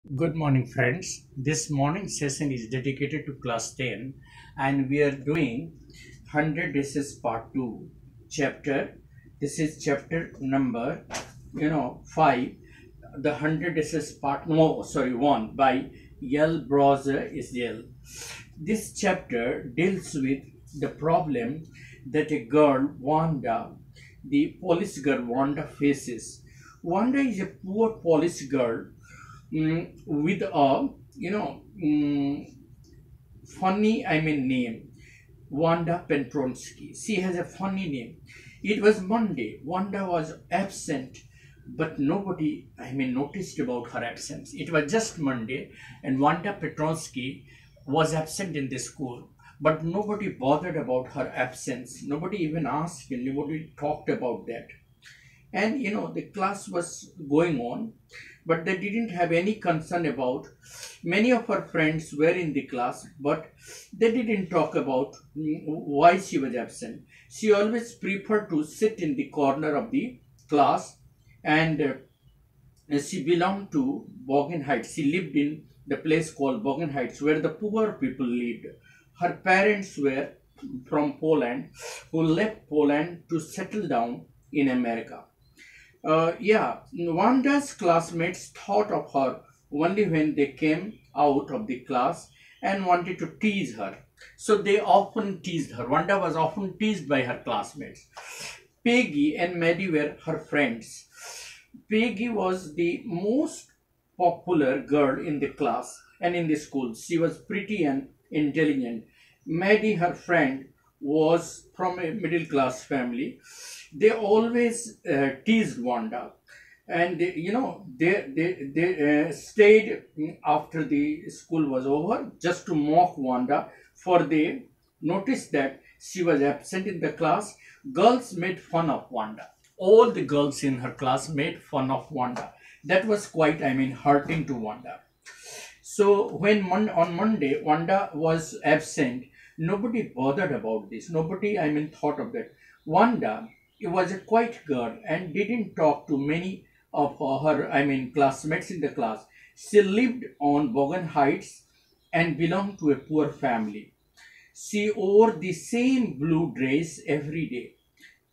Good morning, friends. This morning session is dedicated to class 10, and we are doing 100 Dishes Part 2 chapter. This is chapter number 5, the 100 Dishes Part no sorry 1 by Yel Browser Israel. This chapter deals with the problem that a girl, Wanda, the police girl Wanda faces. Wanda is a poor police girl with a funny name, Wanda Petronsky. She has a funny name. It was Monday. Wanda was absent, but nobody noticed about her absence. It was just Monday, and Wanda Petronsky was absent in the school, but nobody bothered about her absence. Nobody even asked, and nobody talked about that. And the class was going on, but they didn't have any concern about. Many of her friends were in the class, but they didn't talk about why she was absent. She always preferred to sit in the corner of the class, and she belonged to Bogan Heights. She lived in the place called Bogan Heights, where the poor people lived. Her parents were from Poland, who left Poland to settle down in America. Yeah, Wanda's classmates thought of her only when they came out of the class and wanted to tease her. So they often teased her. Wanda was often teased by her classmates. Peggy and Maddie were her friends. Peggy was the most popular girl in the class and in the school. She was pretty and intelligent. Maddie, her friend, was from a middle class family. They always teased Wanda, and they stayed after the school was over just to mock Wanda. For they noticed that she was absent in the class. Girls made fun of Wanda. All the girls in her class made fun of Wanda. That was quite, hurting to Wanda. So when on Monday Wanda was absent, nobody bothered about this. Nobody, thought of that. Wanda was a quiet girl and didn't talk to many of her, classmates in the class. She lived on Bogan Heights and belonged to a poor family. She wore the same blue dress every day.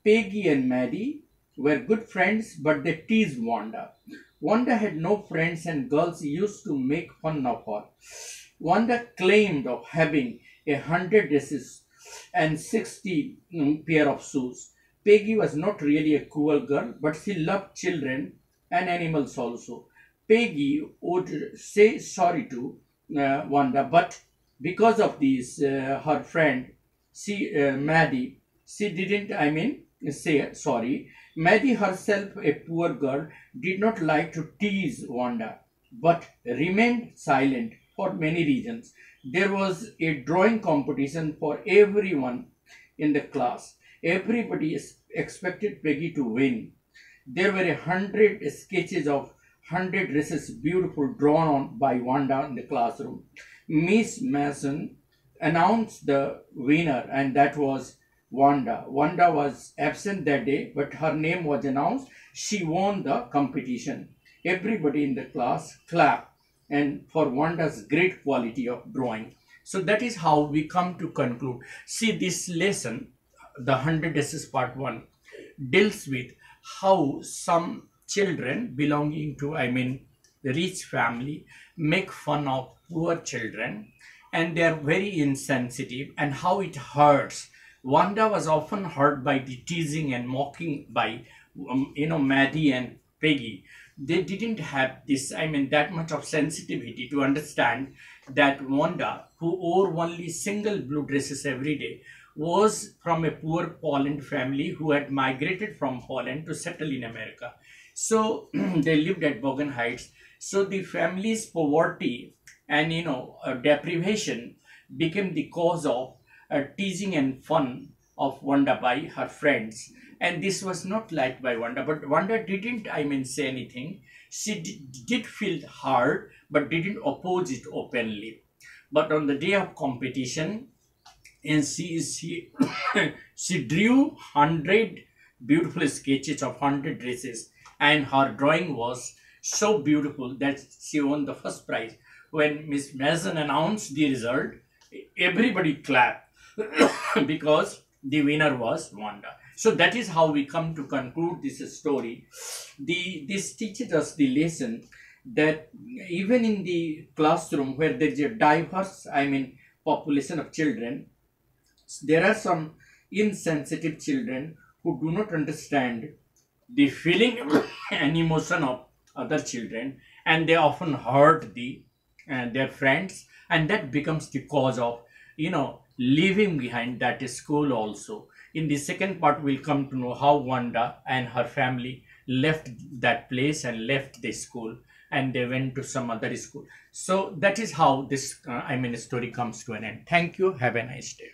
Peggy and Maddie were good friends, but they teased Wanda. Wanda had no friends, and girls used to make fun of her. Wanda claimed of having 100 dresses and 60 pair of shoes. Peggy was not really a cruel girl, but she loved children and animals also. Peggy would say sorry to Wanda, but because of this, her friend, Maddie, she didn't, say sorry. Maddie herself, a poor girl, did not like to tease Wanda, but remained silent for many reasons. There was a drawing competition for everyone in the class. Everybody expected Peggy to win. There were 100 sketches of 100 dresses, beautiful, drawn on by Wanda in the classroom. Miss Mason announced the winner, and that was Wanda. Wanda was absent that day, but her name was announced. She won the competition. Everybody in the class clapped and for Wanda's great quality of drawing. So that is how we come to conclude. See, this lesson, the 100 Essays Part 1, deals with how some children belonging to, the rich family make fun of poor children, and they are very insensitive, and how it hurts. Wanda was often hurt by the teasing and mocking by, Maddie and Peggy. They didn't have this, that much of sensitivity to understand that Wanda, who wore only single blue dresses every day, was from a poor Poland family who had migrated from Holland to settle in America. So they lived at Bogan Heights. So the family's poverty and deprivation became the cause of teasing and fun of Wanda by her friends. And this was not liked by Wanda, but Wanda didn't, say anything. She did feel hurt, but didn't oppose it openly. But on the day of competition, and she she drew 100 beautiful sketches of 100 dresses, and her drawing was so beautiful that she won the first prize. When Miss Mason announced the result, everybody clapped because the winner was Wanda. So that is how we come to conclude this story. This teaches us the lesson that even in the classroom where there is a diverse, population of children, there are some insensitive children who do not understand the feeling and emotion of other children, and they often hurt their friends, and that becomes the cause of leaving behind that school also. In the second part, we'll come to know how Wanda and her family left that place and left the school, and they went to some other school. So that is how this story comes to an end. Thank you. Have a nice day.